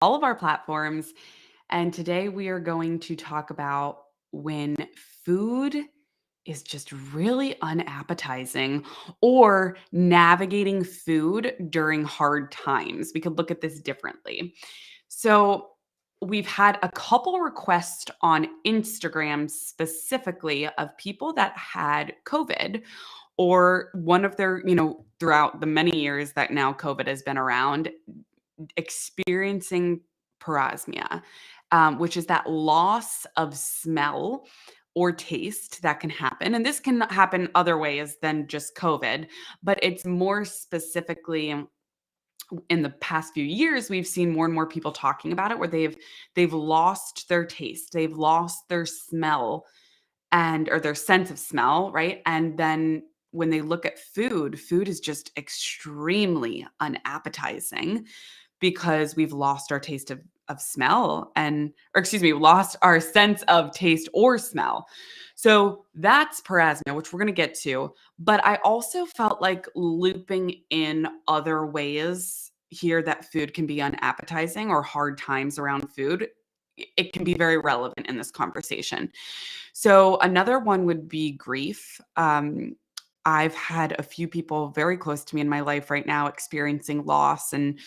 all of our platforms. And today we are going to talk about when food is just really unappetizing or navigating food during hard times. We could look at this differently. So, we've had a couple requests on Instagram specifically of people that had COVID or one of their, throughout the many years that now COVID has been around, experiencing parosmia, which is that loss of smell or taste that can happen. And this can happen other ways than just COVID, but it's more specifically in the past few years we've seen more and more people talking about it where they've lost their taste, they've lost their smell and or their sense of smell, right? And then when they look at food is just extremely unappetizing because we've lost our taste of smell and or excuse me, lost our sense of taste or smell. So that's parasmia, which we're going to get to. But I also felt like looping in other ways here that food can be unappetizing or hard times around food. It can be very relevant in this conversation. So another one would be grief. I've had a few people very close to me in my life right now experiencing loss. And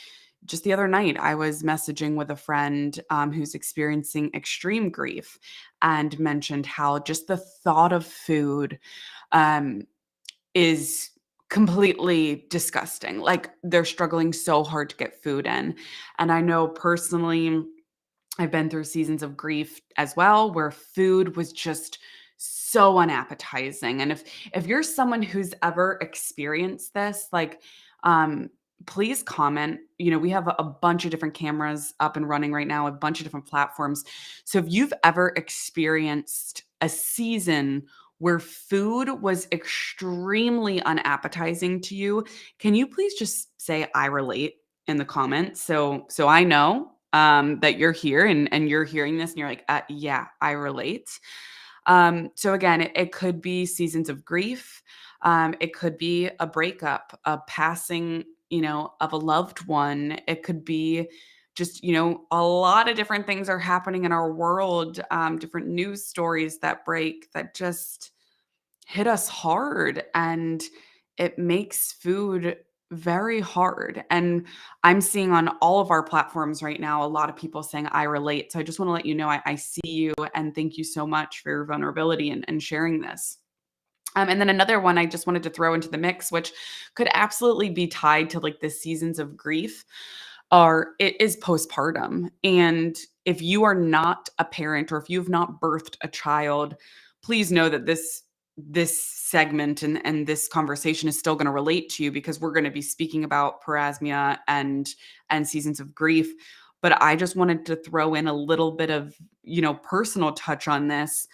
just the other night, I was messaging with a friend who's experiencing extreme grief and mentioned how just the thought of food um, is completely disgusting. Like they're struggling so hard to get food in. And I know personally, I've been through seasons of grief as well where food was just so unappetizing. And if you're someone who's ever experienced this, like um please comment. We have a bunch of different cameras up and running right now, a bunch of different platforms. So if you've ever experienced a season where food was extremely unappetizing to you, can you please just say I relate in the comments so I know that you're here and you're hearing this and you're like, yeah, I relate. So again, it could be seasons of grief. It could be a breakup, a passing, of a loved one. It could be just, a lot of different things are happening in our world, different news stories that break that just hit us hard and it makes food very hard. And I'm seeing on all of our platforms right now a lot of people saying I relate. So I just want to let you know I see you and thank you so much for your vulnerability and sharing this. And then another one I just wanted to throw into the mix, which could absolutely be tied to like the seasons of grief, are it is postpartum. And if you are not a parent or if you've not birthed a child, please know that this segment and this conversation is still going to relate to you because we're going to be speaking about parasmia and seasons of grief. But I just wanted to throw in a little bit of, personal touch on this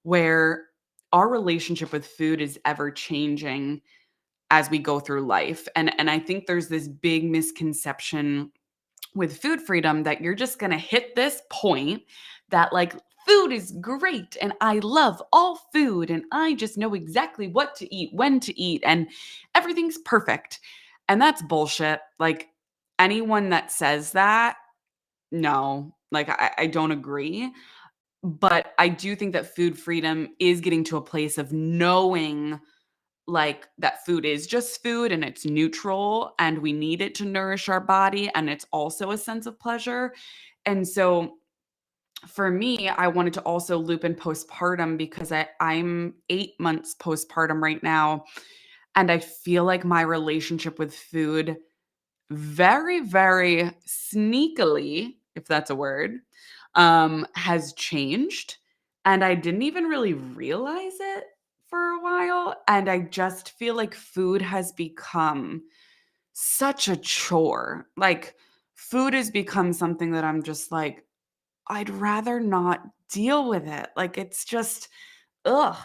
where our relationship with food is ever changing as we go through life. And I think there's this big misconception with food freedom that you're just going to hit this point that like food is great and I love all food and I just know exactly what to eat, when to eat, and everything's perfect. And that's bullshit. Like anyone that says that, no, like I don't agree. But I do think that food freedom is getting to a place of knowing like that food is just food and it's neutral and we need it to nourish our body and it's also a sense of pleasure. And so for me, I wanted to also loop in postpartum because I'm 8 months postpartum right now. And I feel like my relationship with food very, very sneakily, if that's a word, has changed. And I didn't even really realize it for a while. And I just feel like food has become such a chore. Like, food has become something that I'm just like, I'd rather not deal with it. Like, it's just, ugh.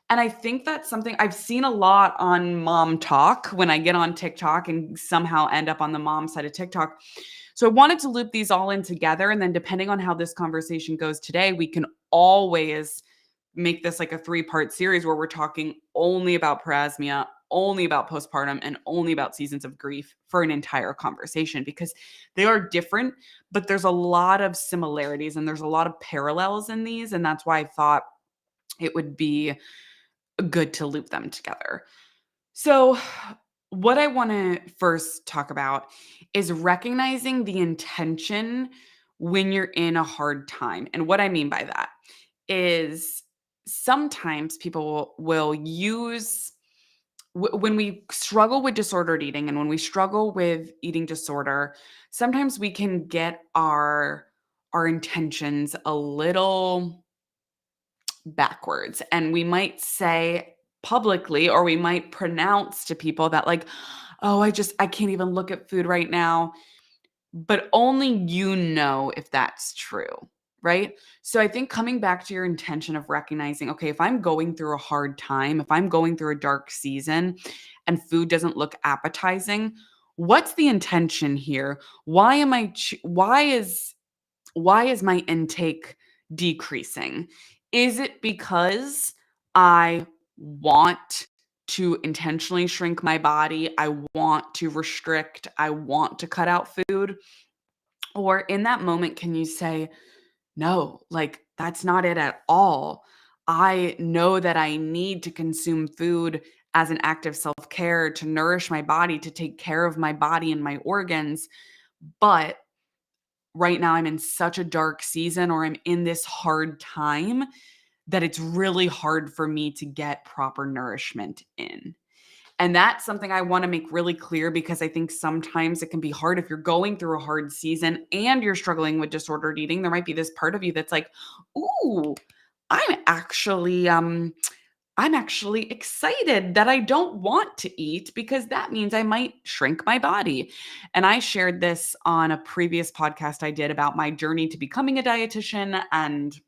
And I think that's something I've seen a lot on mom talk when I get on TikTok and somehow end up on the mom side of TikTok. So I wanted to loop these all in together. And then depending on how this conversation goes today, we can always make this like a three-part series where we're talking only about parasmia only about postpartum and only about seasons of grief for an entire conversation because they are different, but there's a lot of similarities and there's a lot of parallels in these. And that's why I thought it would be good to loop them together. So, what I want to first talk about is recognizing the intention when you're in a hard time. And what I mean by that is sometimes people will use when we struggle with disordered eating and when we struggle with eating disorder, sometimes we can get our intentions a little backwards. And we might say publicly, or we might pronounce to people that, like, oh, I can't even look at food right now. But only you know if that's true. Right. So I think coming back to your intention of recognizing, okay, if I'm going through a hard time, if I'm going through a dark season and food doesn't look appetizing, what's the intention here? Why am I, why is my intake decreasing? Is it because I want to intentionally shrink my body? I want to restrict, I want to cut out food? Or in that moment, can you say, no, like that's not it at all. I know that I need to consume food as an act of self care to nourish my body, to take care of my body and my organs. But right now I'm in such a dark season or I'm in this hard time that it's really hard for me to get proper nourishment in. And that's something I want to make really clear because I think sometimes it can be hard if you're going through a hard season and you're struggling with disordered eating. There might be this part of you that's like, "Ooh, I'm actually I'm actually excited that I don't want to eat because that means I might shrink my body." And I shared this on a previous podcast I did about my journey to becoming a dietitian and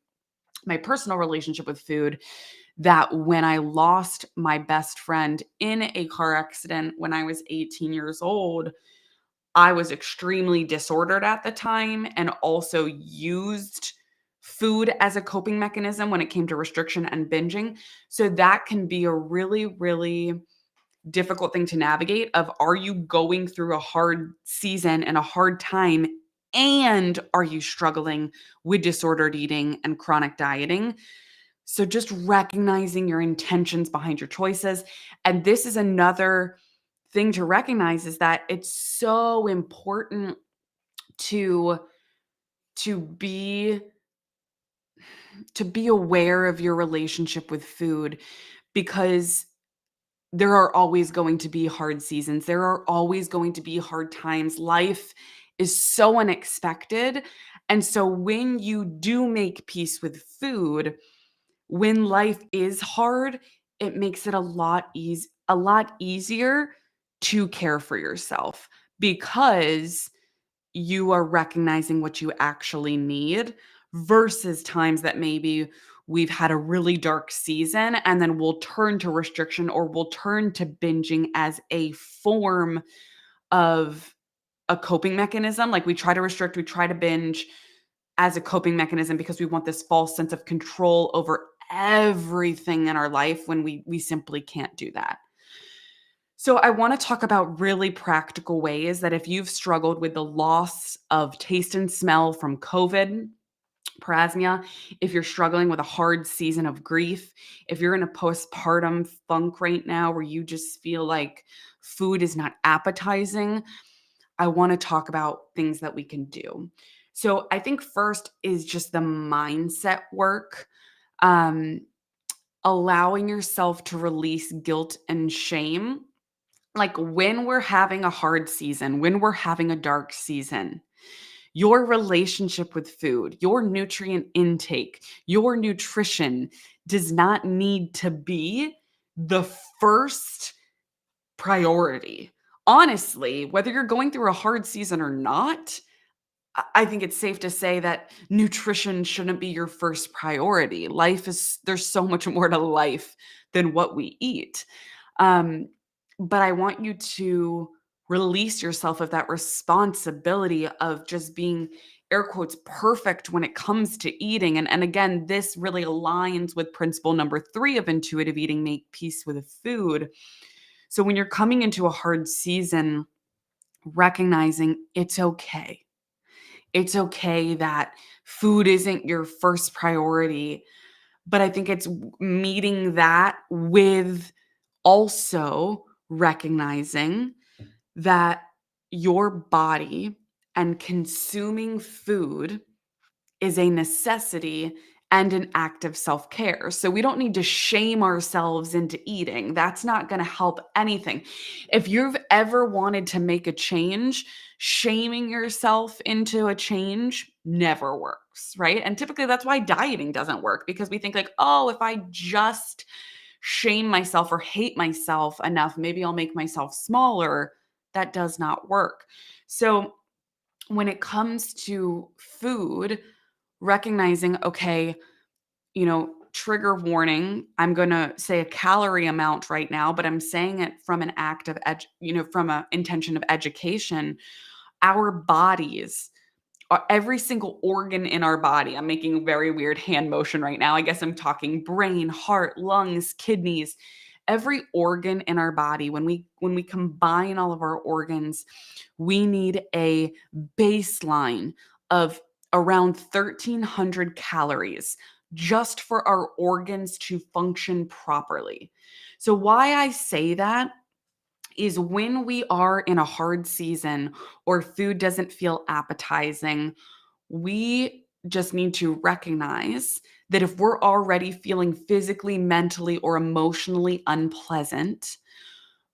my personal relationship with food, that when I lost my best friend in a car accident when I was 18 years old, I was extremely disordered at the time and also used food as a coping mechanism when it came to restriction and binging. So that can be a really, really difficult thing to navigate of, are you going through a hard season and a hard time, and are you struggling with disordered eating and chronic dieting? So just recognizing your intentions behind your choices. And this is another thing to recognize, is that it's so important to to be to be aware of your relationship with food, because there are always going to be hard seasons. There are always going to be hard times. Life is so unexpected. And so when you do make peace with food, when life is hard, it makes it a lot easier to care for yourself because you are recognizing what you actually need versus times that maybe we've had a really dark season and then we'll turn to restriction or we'll turn to binging as a form of a coping mechanism. Like we try to restrict, we try to binge as a coping mechanism because we want this false sense of control over everything in our life when we simply can't do that. So I want to talk about really practical ways that if you've struggled with the loss of taste and smell from COVID, parasmia, if you're struggling with a hard season of grief, if you're in a postpartum funk right now where you just feel like food is not appetizing, I want to talk about things that we can do. So I think first is just the mindset work. Um, Allowing yourself to release guilt and shame. Like when we're having a hard season, when we're having a dark season, your relationship with food, your nutrient intake, your nutrition does not need to be the first priority. Honestly, whether you're going through a hard season or not, I think it's safe to say that nutrition shouldn't be your first priority. There's so much more to life than what we eat. Um, but I want you to release yourself of that responsibility of just being, air quotes, perfect when it comes to eating. And again, this really aligns with principle number 3 of intuitive eating: make peace with food. So when you're coming into a hard season, recognizing it's okay. It's okay that food isn't your first priority, but I think it's meeting that with also recognizing that your body and consuming food is a necessity and an act of self care. So we don't need to shame ourselves into eating. That's not going to help anything. If you've ever wanted to make a change, shaming yourself into a change never works, right? And typically that's why dieting doesn't work, because we think like, oh, if I just shame myself or hate myself enough, maybe I'll make myself smaller. That does not work. So when it comes to food, recognizing, okay, trigger warning, I'm going to say a calorie amount right now, but I'm saying it from an act of, from an intention of education. Our bodies, every single organ in our body, I'm making a very weird hand motion right now. I guess I'm talking brain, heart, lungs, kidneys, every organ in our body. When we combine all of our organs, we need a baseline of around 1,300 calories just for our organs to function properly. So why I say that is when we are in a hard season or food doesn't feel appetizing, we just need to recognize that if we're already feeling physically, mentally, or emotionally unpleasant,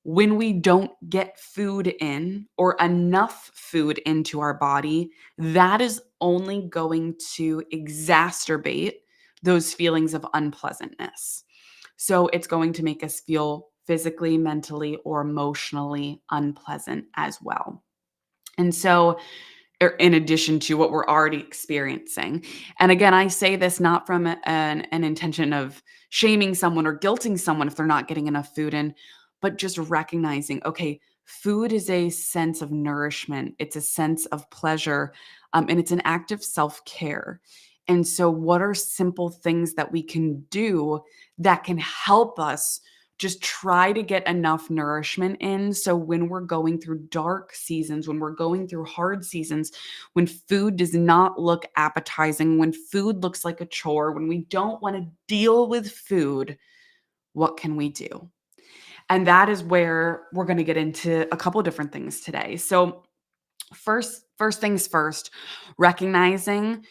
when we don't get food in or enough food into our body, that is only going to exacerbate those feelings of unpleasantness. So it's going to make us feel physically, mentally, or emotionally unpleasant as well. And so, in addition to what we're already experiencing. And again, I say this not from an intention of shaming someone or guilting someone if they're not getting enough food in, but just recognizing, okay, food is a sense of nourishment, it's a sense of pleasure, and it's an act of self care. And so, what are simple things that we can do that can help us just try to get enough nourishment in? So, when we're going through dark seasons, when we're going through hard seasons, when food does not look appetizing, when food looks like a chore, when we don't want to deal with food, what can we do? And that is where we're going to get into a couple of different things today. So, first things first, recognizing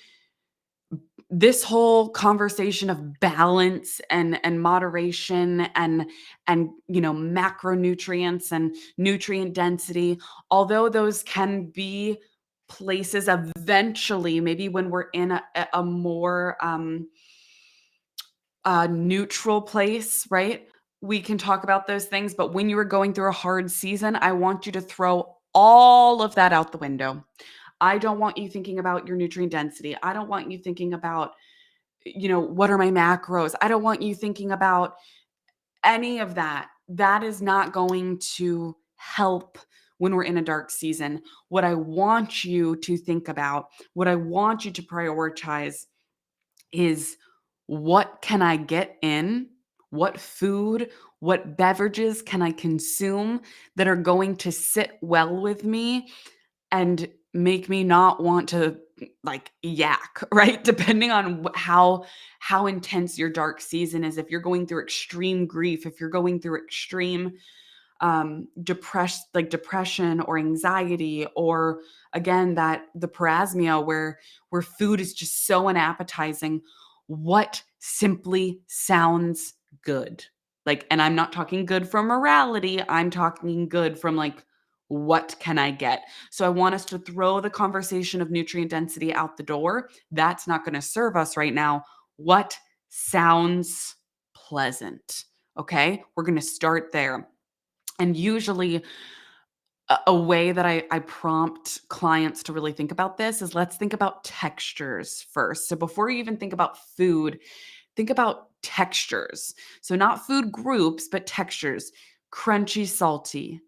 this whole conversation of balance and moderation and macronutrients and nutrient density, although those can be places eventually, maybe when we're in a more neutral place, right? We can talk about those things, but when you are going through a hard season, I want you to throw all of that out the window. I don't want you thinking about your nutrient density. I don't want you thinking about, what are my macros? I don't want you thinking about any of that. That is not going to help when we're in a dark season. What I want you to think about, what I want you to prioritize is, what can I get in? What food, what beverages can I consume that are going to sit well with me and make me not want to like yak, right? Depending on how intense your dark season is. If you're going through extreme grief, if you're going through extreme depression or anxiety, or again that the parasmia where food is just so unappetizing, what simply sounds good? Like, and I'm not talking good from morality, I'm talking good from like, what can I get? So I want us to throw the conversation of nutrient density out the door. That's not going to serve us right now. What sounds pleasant? Okay, we're going to start there. And usually, a way that I prompt clients to really think about this is, let's think about textures first. So before you even think about food, think about textures. So not food groups, but textures: crunchy, salty,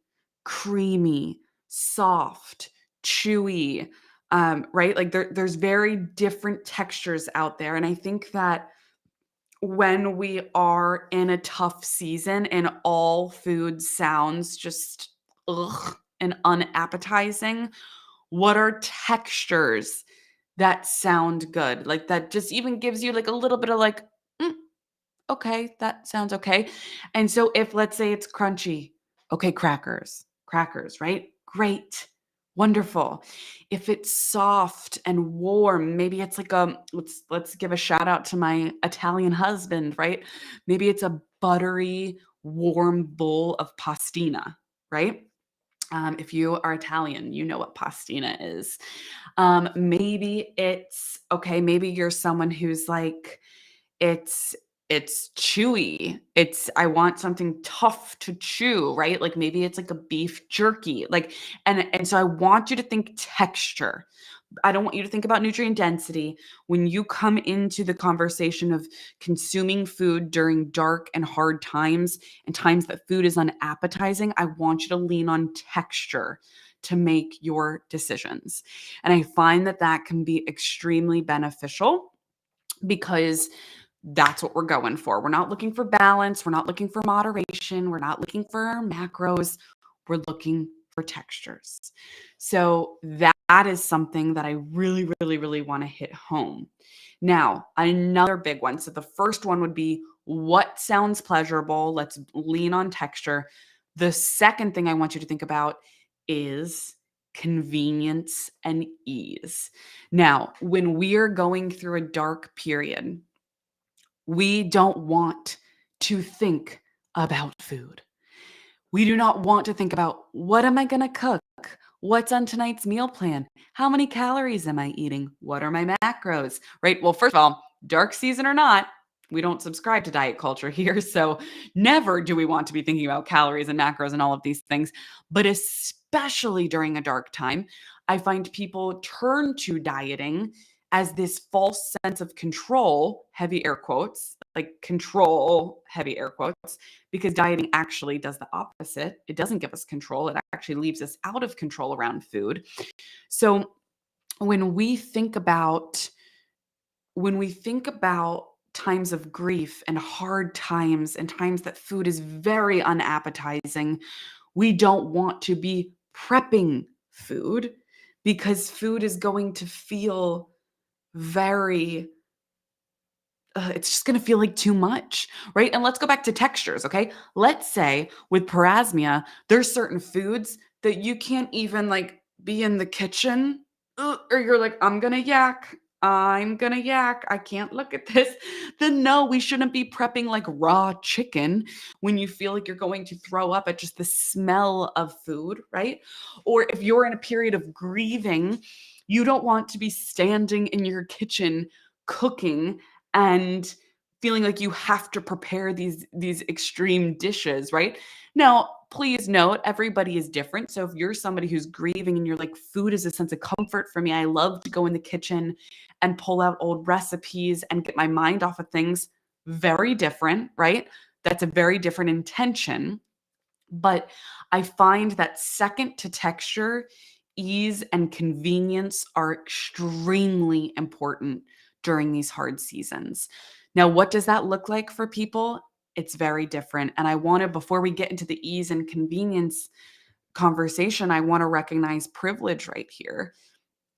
creamy, soft, chewy, right? Like there's very different textures out there. And I think that when we are in a tough season and all food sounds just ugh and unappetizing, what are textures that sound good? Like that just even gives you like a little bit of like, "Mm, okay, that sounds okay." And so if let's say it's crunchy, okay, crackers, crackers, right? Great. Wonderful. If it's soft and warm, maybe it's like a let's give a shout out to my Italian husband, right? Maybe it's a buttery, warm bowl of pastina, right? If you are Italian, you know what pastina is. Maybe it's okay, maybe you're someone who's like, it's it's chewy. It's I want something tough to chew, right? Like maybe it's like a beef jerky. Like and so I want you to think texture. I don't want you to think about nutrient density. When you come into the conversation of consuming food during dark and hard times and times that food is unappetizing, I want you to lean on texture to make your decisions. And I find that that can be extremely beneficial because that's what we're going for. We're not looking for balance. We're not looking for moderation. We're not looking for macros. We're looking for textures. So that is something that I really, really, really want to hit home. Now, another big one. So the first one would be what sounds pleasurable. Let's lean on texture. The second thing I want you to think about is convenience and ease. Now, when we are going through a dark period, we don't want to think about food. We do not want to think about what am I going to cook? What's on tonight's meal plan? How many calories am I eating? What are my macros? Right? Well, first of all, dark season or not, we don't subscribe to diet culture here. So never do we want to be thinking about calories and macros and all of these things. But especially during a dark time, I find people turn to dieting as this false sense of control, heavy air quotes, like control, heavy air quotes, because dieting actually does the opposite. It doesn't give us control. It actually leaves us out of control around food. So when we think about times of grief and hard times and times that food is very unappetizing, we don't want to be prepping food because food is going to feel very it's just gonna feel like too much, right? And let's go back to textures, okay? Let's say with parasmia, there's certain foods that you can't even like be in the kitchen, or you're like, I'm gonna yak. I'm gonna yak. I can't look at this. Then no, we shouldn't be prepping like raw chicken when you feel like you're going to throw up at just the smell of food, right? Or if you're in a period of grieving, you don't want to be standing in your kitchen cooking and feeling like you have to prepare these extreme dishes, right? Now, please note everybody is different. So if you're somebody who's grieving and you're like food is a sense of comfort for me, I love to go in the kitchen and pull out old recipes and get my mind off of things, very different, right? That's a very different intention. But I find that second to texture, ease and convenience are extremely important during these hard seasons. Now, what does that look like for people? It's very different. And I want to, before we get into the ease and convenience conversation, I want to recognize privilege right here.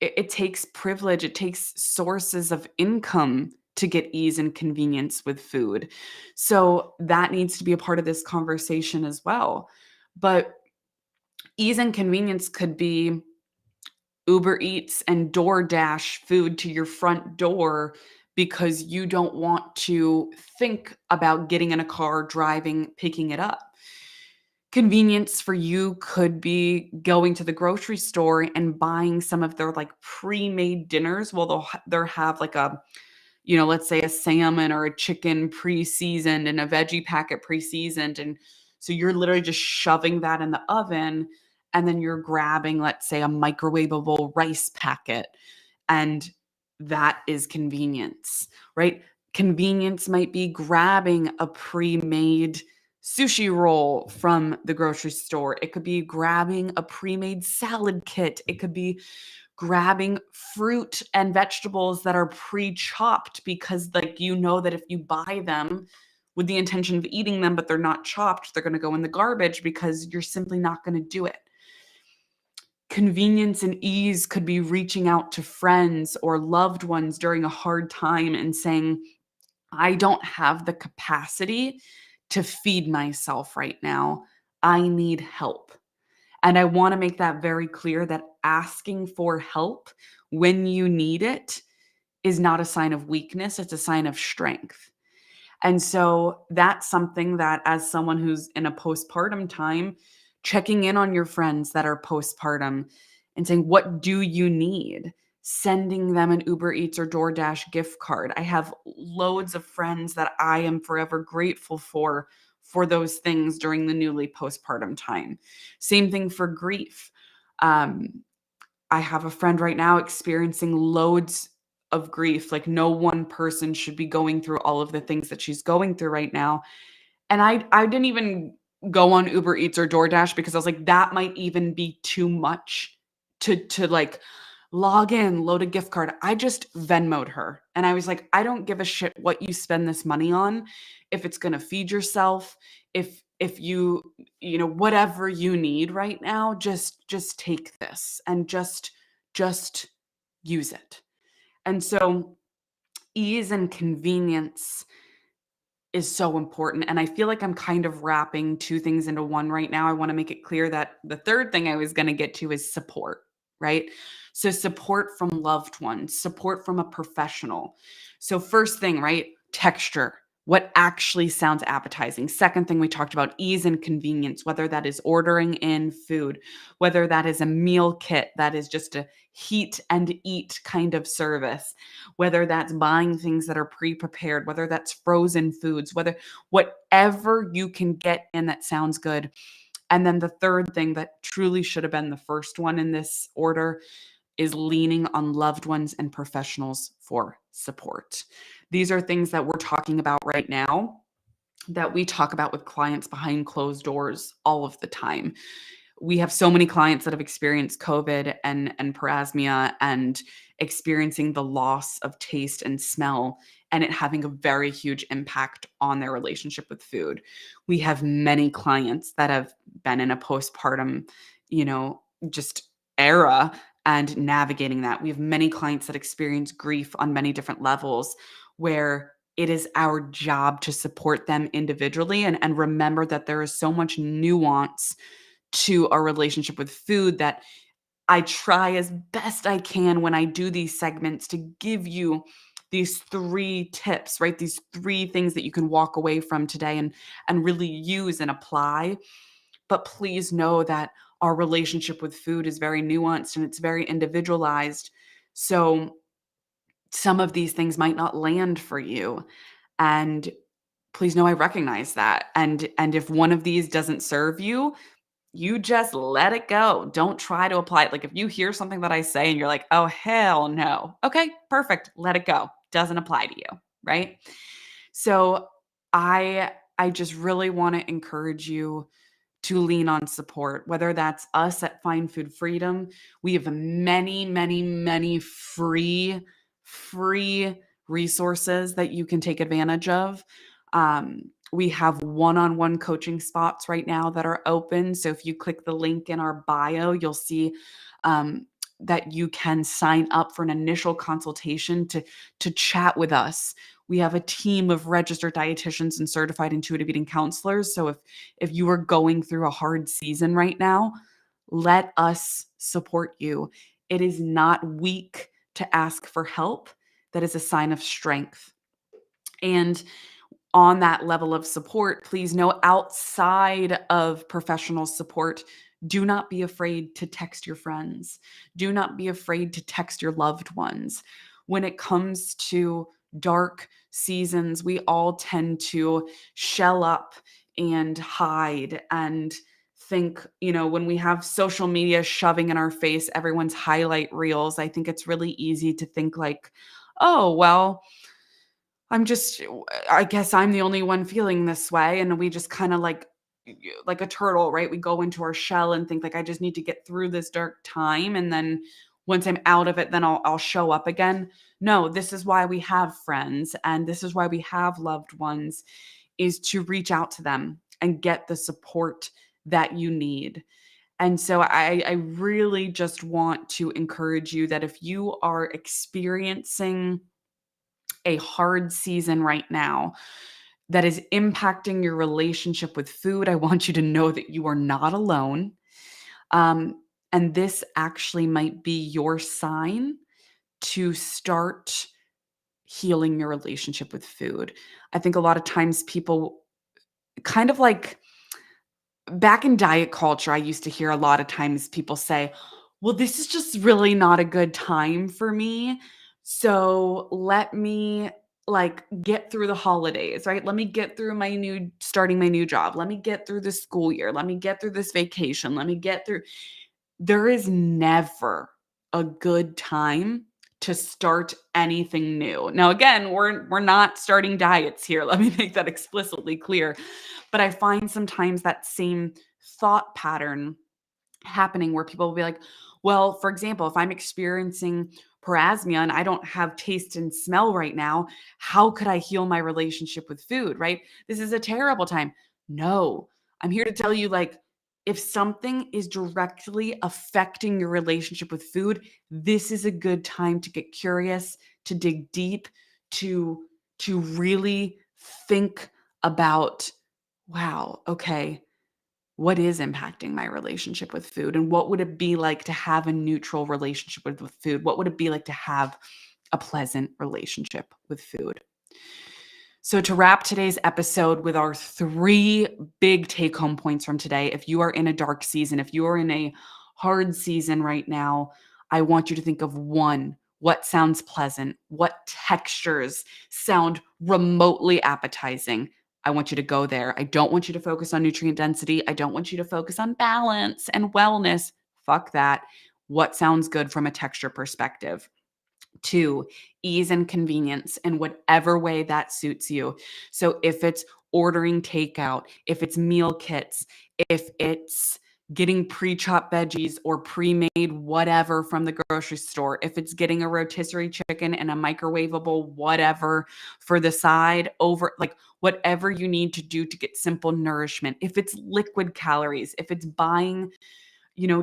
It takes privilege, it takes sources of income to get ease and convenience with food. So that needs to be a part of this conversation as well. But ease and convenience could be Uber Eats and DoorDash food to your front door because you don't want to think about getting in a car, driving, picking it up. Convenience for you could be going to the grocery store and buying some of their like pre-made dinners. Well, they'll have like a, let's say a salmon or a chicken pre-seasoned and a veggie packet pre-seasoned. And so you're literally just shoving that in the oven and then you're grabbing, let's say, a microwavable rice packet. And that is convenience, right? Convenience might be grabbing a pre-made sushi roll from the grocery store. It could be grabbing a pre-made salad kit. It could be grabbing fruit and vegetables that are pre-chopped because like you know that if you buy them with the intention of eating them but they're not chopped, they're going to go in the garbage because you're simply not going to do it. Convenience and ease could be reaching out to friends or loved ones during a hard time and saying, I don't have the capacity to feed myself right now. I need help. And I want to make that very clear that asking for help when you need it is not a sign of weakness, it's a sign of strength. And so that's something that, as someone who's in a postpartum time, checking in on your friends that are postpartum and saying, what do you need? Sending them an Uber Eats or DoorDash gift card. I have loads of friends that I am forever grateful for those things during the newly postpartum time. Same thing for grief. Um, I have a friend right now experiencing loads of grief. Like no one person should be going through all of the things that she's going through right now. And I didn't even go on Uber Eats or DoorDash because I was like, that might even be too much to like log in, load a gift card. I just Venmoed her. And I was like, I don't give a shit what you spend this money on. If it's going to feed yourself, if you know whatever you need right now, just take this and just use it. And so ease and convenience is so important. And I feel like I'm kind of wrapping two things into one right now. I want to make it clear that the third thing I was going to get to is support, right? So support from loved ones, support from a professional. So first thing, right? Texture. What actually sounds appetizing. Second thing we talked about, ease and convenience, whether that is ordering in food, whether that is a meal kit that is just a heat and eat kind of service, whether that's buying things that are pre-prepared, whether that's frozen foods, whatever you can get in that sounds good. And then the third thing that truly should have been the first one in this order is leaning on loved ones and professionals for support. These are things that we're talking about right now that we talk about with clients behind closed doors all of the time. We have so many clients that have experienced COVID and parasmia and experiencing the loss of taste and smell and it having a very huge impact on their relationship with food. We have many clients that have been in a postpartum, just era and navigating that. We have many clients that experience grief on many different levels where it is our job to support them individually and remember that there is so much nuance to our relationship with food that I try as best I can when I do these segments to give you these three tips, right? These three things that you can walk away from today and really use and apply. But please know that our relationship with food is very nuanced and it's very individualized. So some of these things might not land for you. And please know I recognize that. And if one of these doesn't serve you, you just let it go. Don't try to apply it. Like if you hear something that I say and you're like, "Oh hell no." Okay, perfect. Let it go. Doesn't apply to you, right? So I just really want to encourage you to lean on support, whether that's us at Find Food Freedom. We have many, many, many free resources that you can take advantage of. We have one-on-one coaching spots right now that are open. So if you click the link in our bio, you'll see that you can sign up for an initial consultation to chat with us. We have a team of registered dietitians and certified intuitive eating counselors. So if you are going through a hard season right now, let us support you. It is not weak to ask for help. That is a sign of strength. And on that level of support, please know outside of professional support, do not be afraid to text your friends. Do not be afraid to text your loved ones. When it comes to dark seasons, we all tend to shell up and hide and think, when we have social media shoving in our face everyone's highlight reels, I think it's really easy to think like, oh, well, I guess I'm the only one feeling this way. And we just kind of like a turtle, right? We go into our shell and think like, I just need to get through this dark time. And then once I'm out of it, then I'll show up again. No, this is why we have friends and this is why we have loved ones, is to reach out to them and get the support that you need. And so I really just want to encourage you that if you are experiencing a hard season right now that is impacting your relationship with food, I want you to know that you are not alone. Um, and this actually might be your sign to start healing your relationship with food. I think a lot of times people kind of like back in diet culture, I used to hear a lot of times people say, well, this is just really not a good time for me. So let me like get through the holidays, right? Let me get through starting my new job. Let me get through the school year. Let me get through this vacation. Let me get through. There is never a good time to start anything new. Now again, we're not starting diets here. Let me make that explicitly clear. But I find sometimes that same thought pattern happening where people will be like, well, for example, if I'm experiencing parasmia and I don't have taste and smell right now, how could I heal my relationship with food, right? This is a terrible time. No, I'm here to tell you, like, if something is directly affecting your relationship with food, this is a good time to get curious, to dig deep, to really think about, wow, okay, what is impacting my relationship with food? And what would it be like to have a neutral relationship with food? What would it be like to have a pleasant relationship with food? So, to wrap today's episode with our three big take home points from today, if you are in a dark season, if you are in a hard season right now, I want you to think of one, what sounds pleasant? What textures sound remotely appetizing? I want you to go there. I don't want you to focus on nutrient density. I don't want you to focus on balance and wellness. Fuck that. What sounds good from a texture perspective? Two, ease and convenience in whatever way that suits you. So if it's ordering takeout, if it's meal kits, if it's getting pre-chopped veggies or pre-made whatever from the grocery store, if it's getting a rotisserie chicken and a microwavable whatever for the side over, like whatever you need to do to get simple nourishment, if it's liquid calories, if it's buying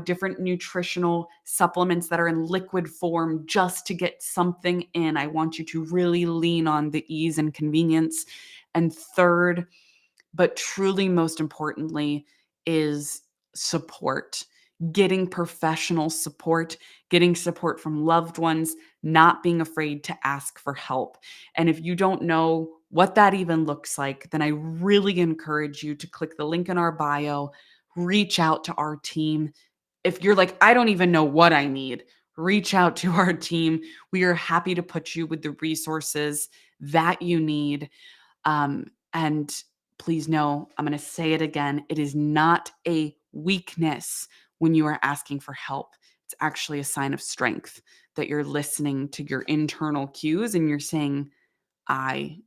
different nutritional supplements that are in liquid form just to get something in. I want you to really lean on the ease and convenience. And third, but truly most importantly, is support. Getting professional support, getting support from loved ones, not being afraid to ask for help. And if you don't know what that even looks like, then I really encourage you to click the link in our bio, reach out to our team. If you're like, I don't even know what I need, reach out to our team. We are happy to put you with the resources that you need. And please know, I'm going to say it again, it is not a weakness when you are asking for help. It's actually a sign of strength that you're listening to your internal cues and you're saying, I